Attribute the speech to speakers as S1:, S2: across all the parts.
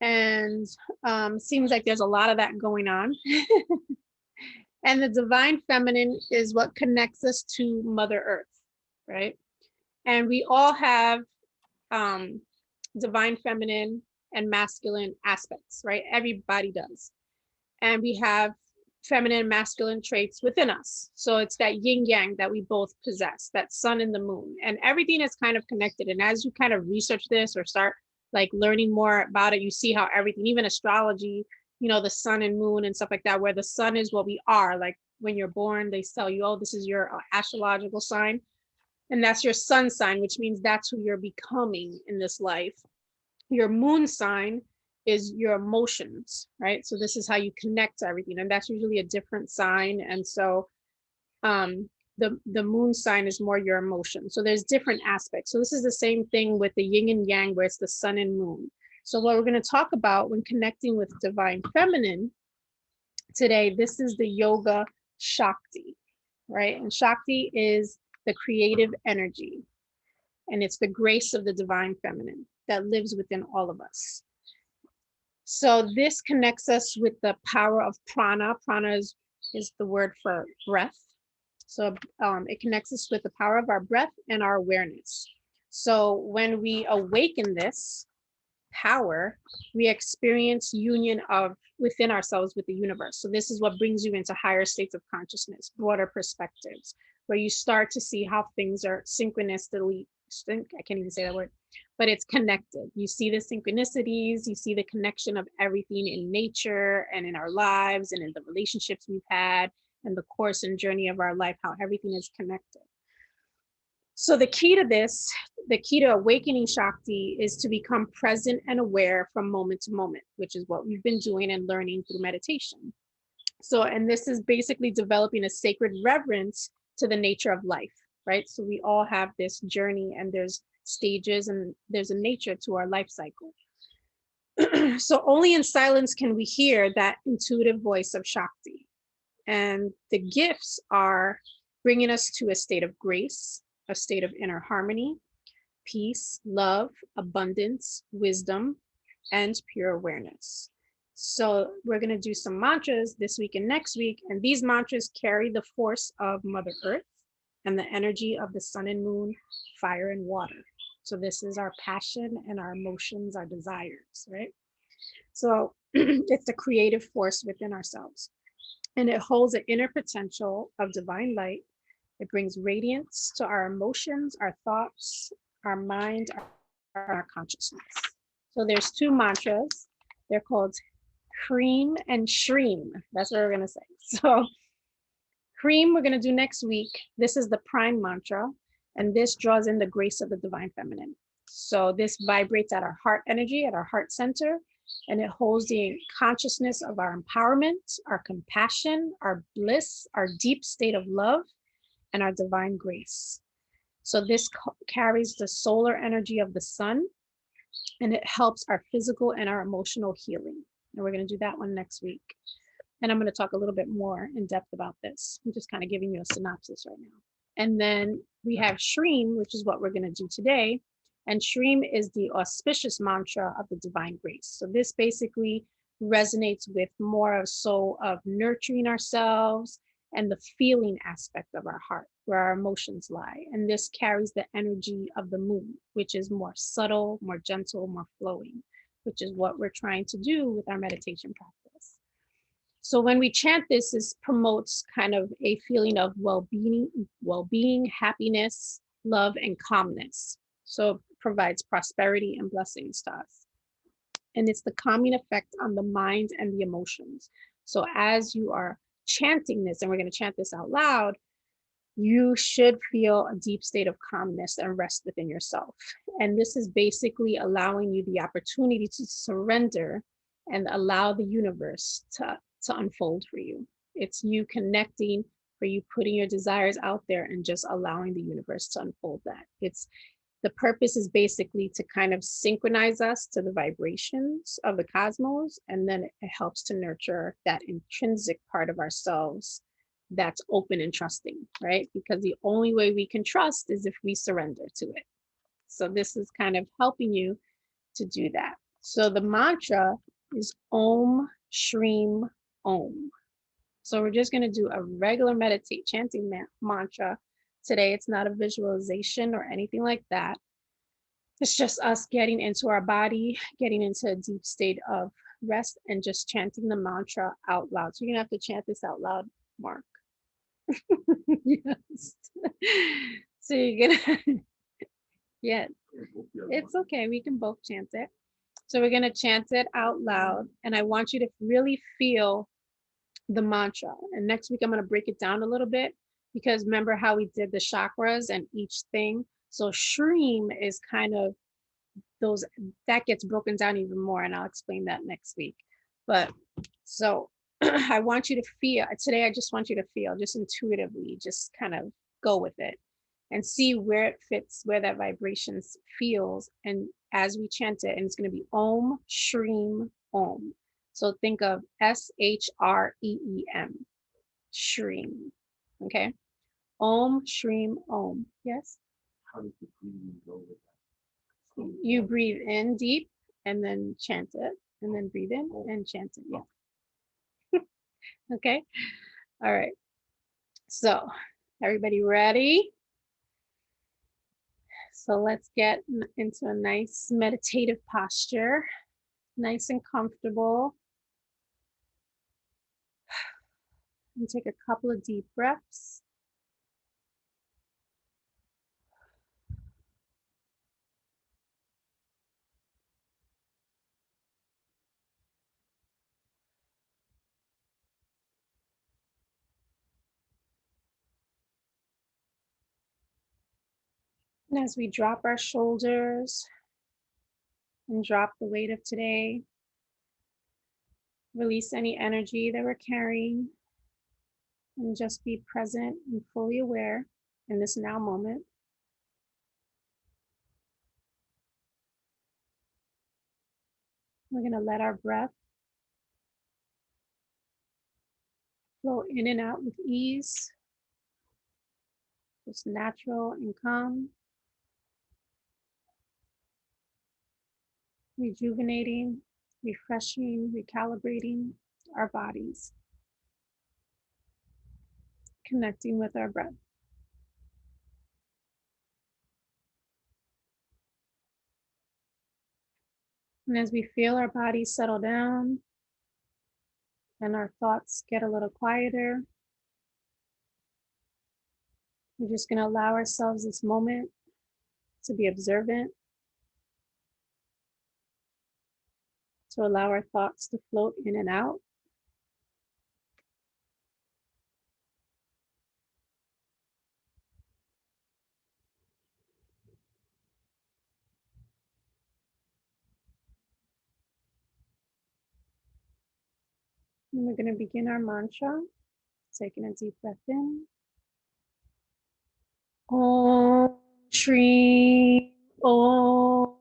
S1: And seems like there's a lot of that going on. And the divine feminine is what connects us to Mother Earth, right? And we all have um, divine feminine and masculine aspects, right? Everybody does. And we have feminine and masculine traits within us. So it's that yin yang that we both possess, that sun and the moon. And everything is kind of connected. And as you kind of research this or start like learning more about it, you see how everything, even astrology, the sun and moon and stuff like that, where the sun is what we are. Like when you're born, they tell you, oh, this is your astrological sign. And that's your sun sign, which means that's who you're becoming in this life. Your moon sign is your emotions, right? So this is how you connect to everything. And that's usually a different sign. And so the moon sign is more your emotion. So there's different aspects. So this is the same thing with the yin and yang, where it's the sun and moon. So what we're going to talk about when connecting with divine feminine today, this is the yoga Shakti, right? And Shakti is the creative energy. And it's the grace of the divine feminine that lives within all of us. So this connects us with the power of prana. Prana is the word for breath. So it connects us with the power of our breath and our awareness. So when we awaken this power, we experience union of within ourselves with the universe. So this is what brings you into higher states of consciousness, broader perspectives, where you start to see how things are synchronistically, I can't even say that word, but it's connected. You see the synchronicities, you see the connection of everything in nature and in our lives and in the relationships we've had and the course and journey of our life, how everything is connected. So the key to this, the key to awakening Shakti is to become present and aware from moment to moment, which is what we've been doing and learning through meditation. So, and this is basically developing a sacred reverence to the nature of life, right? So we all have this journey and there's stages and there's a nature to our life cycle. So only in silence can we hear that intuitive voice of Shakti. And the gifts are bringing us to a state of grace, a state of inner harmony, peace, love, abundance, wisdom, and pure awareness. So we're going to do some mantras this week and next week. And these mantras carry the force of Mother Earth and the energy of the sun and moon, fire and water. So this is our passion and our emotions, our desires, right? So it's the creative force within ourselves. And it holds an inner potential of divine light. It brings radiance to our emotions, our thoughts, our mind, our consciousness. So there's two mantras. They're called Cream and Shrim. That's what we're going to say. So Cream we're going to do next week. This is the prime mantra, and this draws in the grace of the divine feminine. So this vibrates at our heart energy, at our heart center, and it holds the consciousness of our empowerment, our compassion, our bliss, our deep state of love, and our divine grace. So this carries the solar energy of the sun, and it helps our physical and our emotional healing. And we're going to do that one next week. And I'm going to talk a little bit more in depth about this. I'm just kind of giving you a synopsis right now. And then we have Shrim, which is what we're going to do today. And Shrim is the auspicious mantra of the divine grace. So this basically resonates with more of nurturing ourselves and the feeling aspect of our heart, where our emotions lie. And this carries the energy of the moon, which is more subtle, more gentle, more flowing, which is what we're trying to do with our meditation practice. So when we chant this, this promotes kind of a feeling of well-being, happiness, love, and calmness. So it provides prosperity and blessings to us. And it's the calming effect on the mind and the emotions. So as you are chanting this, and we're going to chant this out loud, you should feel a deep state of calmness and rest within yourself. And this is basically allowing you the opportunity to surrender and allow the universe to unfold for you. It's you connecting, for you putting your desires out there and just allowing the universe to unfold that. The purpose is basically to kind of synchronize us to the vibrations of the cosmos, and then it helps to nurture that intrinsic part of ourselves that's open and trusting, right? Because the only way we can trust is if we surrender to it. So this is kind of helping you to do that. So the mantra is Om Shrim Om. So we're just going to do a regular chanting mantra today. It's not a visualization or anything like that. It's just us getting into our body, getting into a deep state of rest and just chanting the mantra out loud. So you're going to have to chant this out loud, Mark. Yes. So you're going to, yeah, it's okay. We can both chant it. So we're going to chant it out loud. And I want you to really feel the mantra. And next week, I'm going to break it down a little bit because remember how we did the chakras and each thing. So Shrim is kind of those that gets broken down even more. And I'll explain that next week. But so I want you to feel today. I just want you to feel just intuitively, just kind of go with it and see where it fits, where that vibration feels. And as we chant it, and it's going to be Om Shrim Om. So think of SHREEM, Shrim. Okay. Om Shrim Om. Yes. How does the breathing go with that? You breathe in deep and then chant it, and then breathe in and chant it. Yeah. Okay. All right. So, everybody ready? So let's get into a nice meditative posture, nice and comfortable. And take a couple of deep breaths. And as we drop our shoulders and drop the weight of today, release any energy that we're carrying and just be present and fully aware in this now moment. We're going to let our breath flow in and out with ease, just natural and calm, rejuvenating, refreshing, recalibrating our bodies, connecting with our breath. And as we feel our bodies settle down and our thoughts get a little quieter, we're just going to allow ourselves this moment to be observant, to allow our thoughts to float in and out. And we're going to begin our mantra, taking a deep breath in. Om Shri Om.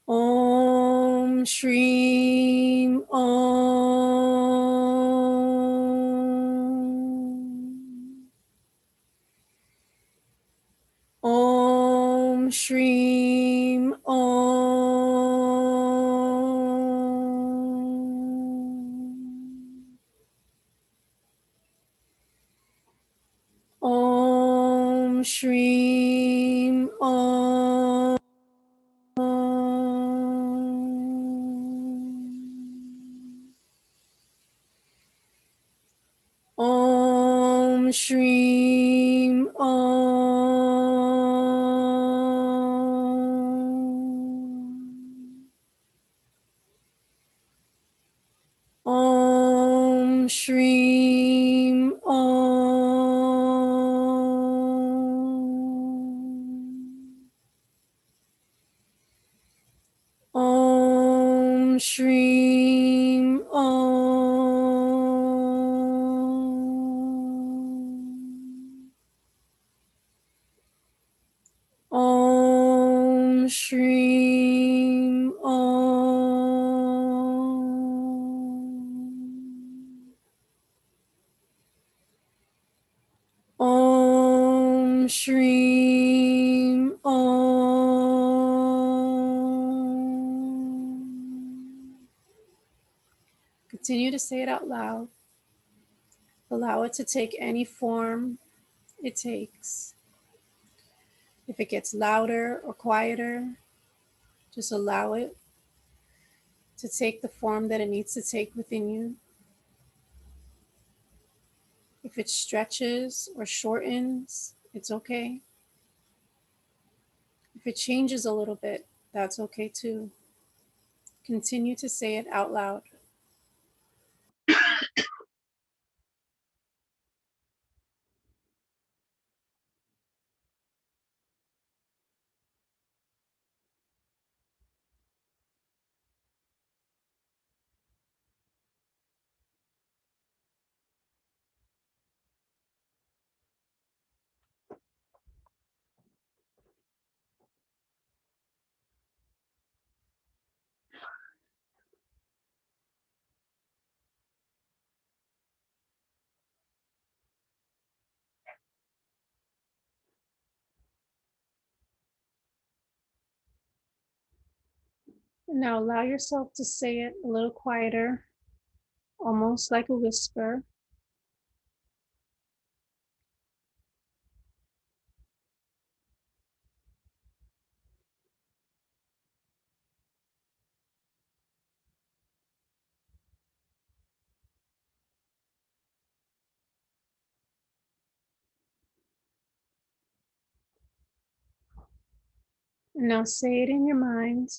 S1: Om Shri Om. Om Shri Om. Om Shri Om. Om Shri Om. Om Shri Om. Om Shri Om. Om Shri Om. Om Shrim Om. Continue to say it out loud. Allow it to take any form it takes. If it gets louder or quieter, just allow it to take the form that it needs to take within you. If it stretches or shortens, it's okay. If it changes a little bit, that's okay too. Continue to say it out loud. And now allow yourself to say it a little quieter, almost like a whisper. And now say it in your mind.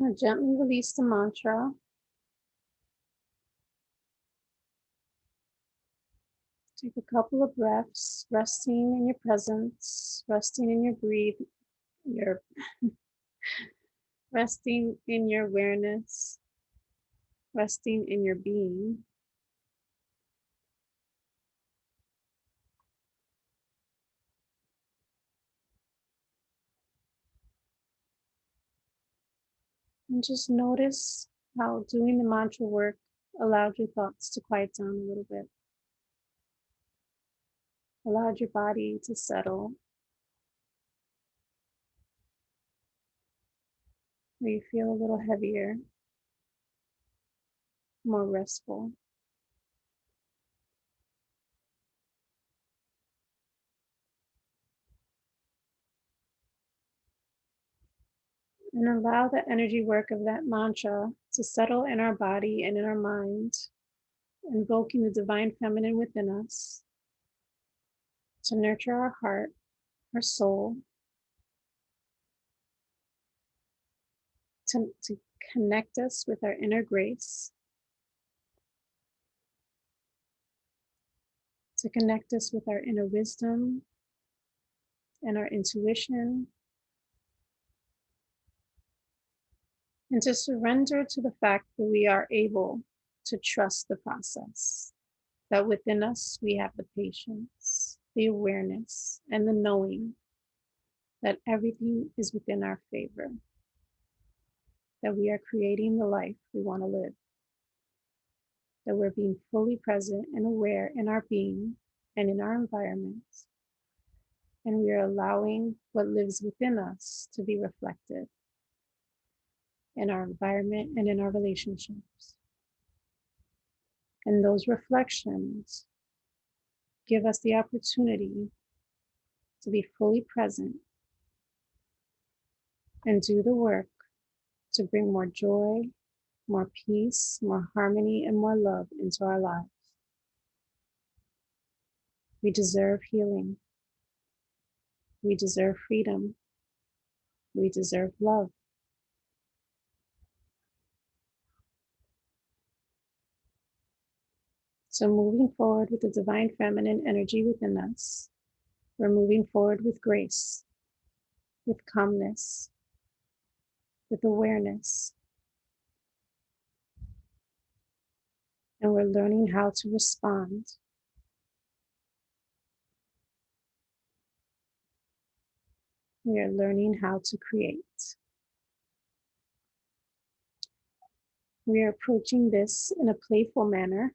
S1: Now gently release the mantra. Take a couple of breaths, resting in your presence, resting in your your resting in your awareness, resting in your being. And just notice how doing the mantra work allowed your thoughts to quiet down a little bit, allowed your body to settle, where you feel a little heavier, more restful. And allow the energy work of that mantra to settle in our body and in our mind, invoking the divine feminine within us to nurture our heart, our soul, to connect us with our inner grace, to connect us with our inner wisdom and our intuition, and to surrender to the fact that we are able to trust the process, that within us we have the patience, the awareness, and the knowing that everything is within our favor, that we are creating the life we want to live, that we're being fully present and aware in our being and in our environment, and we are allowing what lives within us to be reflected in our environment and in our relationships. And those reflections give us the opportunity to be fully present and do the work to bring more joy, more peace, more harmony, and more love into our lives. We deserve healing. We deserve freedom. We deserve love. So moving forward with the divine feminine energy within us, we're moving forward with grace, with calmness, with awareness. And we're learning how to respond. We are learning how to create. We are approaching this in a playful manner.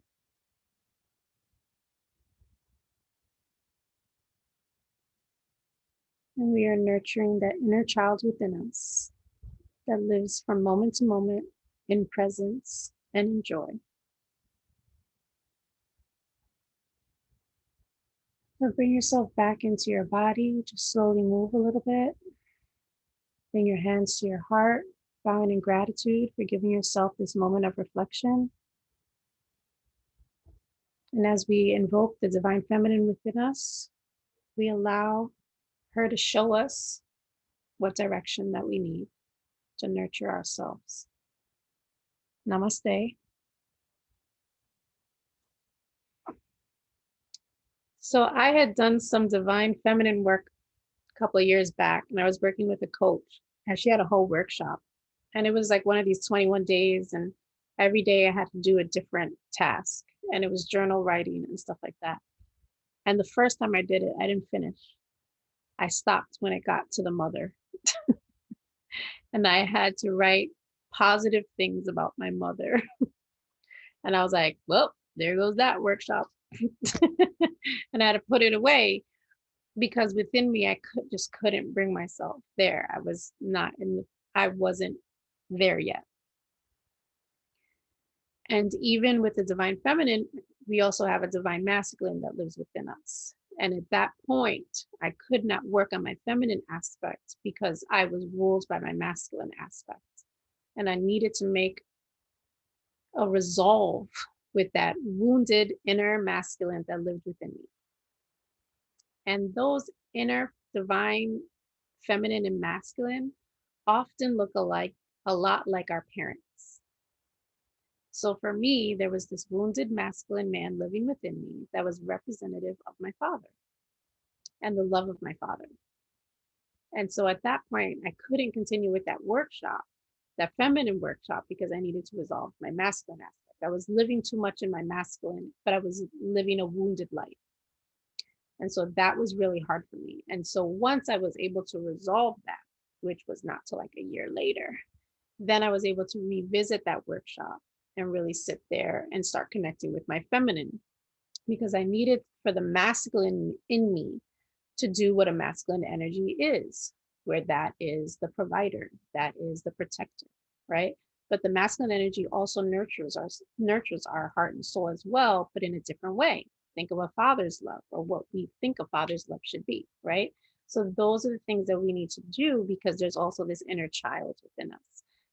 S1: And we are nurturing that inner child within us that lives from moment to moment in presence and in joy. So bring yourself back into your body. Just slowly move a little bit. Bring your hands to your heart, bowing in gratitude for giving yourself this moment of reflection. And as we invoke the divine feminine within us, we allow her to show us what direction that we need to nurture ourselves. Namaste. So I had done some divine feminine work a couple of years back, and I was working with a coach, and she had a whole workshop. And it was like one of these 21 days, and every day I had to do a different task, and it was journal writing and stuff like that. And the first time I did it, I didn't finish. I stopped when it got to the mother. And I had to write positive things about my mother. And I was like, well, there goes that workshop. And I had to put it away because within me, I just couldn't bring myself there. I was not in I wasn't there yet. And even with the divine feminine, we also have a divine masculine that lives within us. And at that point, I could not work on my feminine aspect because I was ruled by my masculine aspect. And I needed to make a resolve with that wounded inner masculine that lived within me. And those inner divine feminine and masculine often look alike a lot like our parents. So for me, there was this wounded masculine man living within me that was representative of my father and the love of my father. And so at that point, I couldn't continue with that workshop, that feminine workshop, because I needed to resolve my masculine aspect. I was living too much in my masculine, but I was living a wounded life. And so that was really hard for me. And so once I was able to resolve that, which was not till like a year later, then I was able to revisit that workshop and really sit there and start connecting with my feminine, because I needed for the masculine in me to do what a masculine energy is, where that is the provider, that is the protector, right? But the masculine energy also nurtures our heart and soul as well, but in a different way. Think of a father's love, or what we think a father's love should be, right? So those are the things that we need to do, because there's also this inner child within us.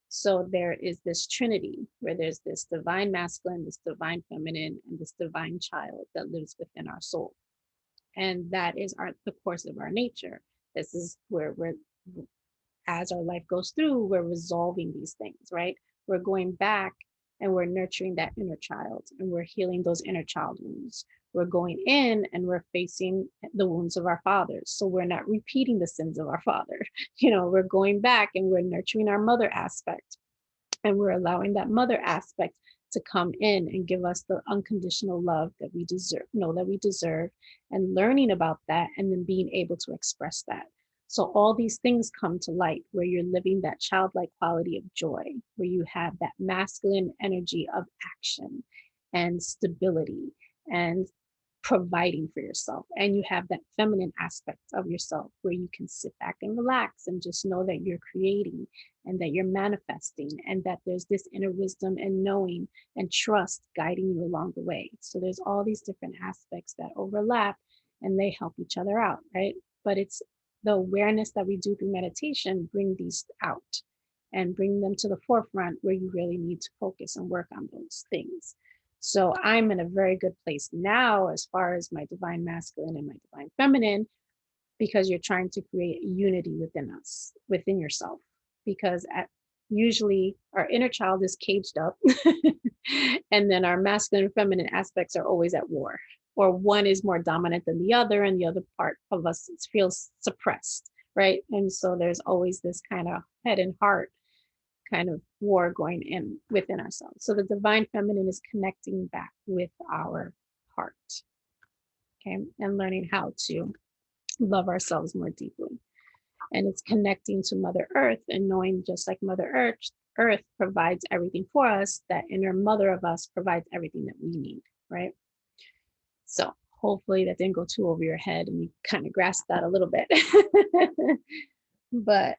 S1: So there is this trinity where there's this divine masculine, this divine feminine, and this divine child that lives within our soul. And that is the course of our nature. This is where we're, as our life goes through, we're resolving these things, right? We're going back and we're nurturing that inner child, and we're healing those inner child wounds. We're going in and we're facing the wounds of our fathers. So we're not repeating the sins of our father. We're going back and we're nurturing our mother aspect, and we're allowing that mother aspect to come in and give us the unconditional love that we deserve, and learning about that, and then being able to express that. So all these things come to light where you're living that childlike quality of joy, where you have that masculine energy of action and stability and providing for yourself. And you have that feminine aspect of yourself where you can sit back and relax and just know that you're creating and that you're manifesting, and that there's this inner wisdom and knowing and trust guiding you along the way. So there's all these different aspects that overlap and they help each other out, right? But it's the awareness that we do through meditation bring these out and bring them to the forefront, where you really need to focus and work on those things. So I'm in a very good place now as far as my divine masculine and my divine feminine, because you're trying to create unity within us, within yourself. Because usually our inner child is caged up, and then our masculine and feminine aspects are always at war, or one is more dominant than the other, and the other part of us feels suppressed, right? And so there's always this kind of head and heart kind of war going in within ourselves. So the divine feminine is connecting back with our heart, okay, and learning how to love ourselves more deeply. And it's connecting to Mother Earth and knowing, just like Mother Earth provides everything for us, that inner mother of us provides everything that we need, right? So hopefully that didn't go too over your head and you kind of grasped that a little bit. But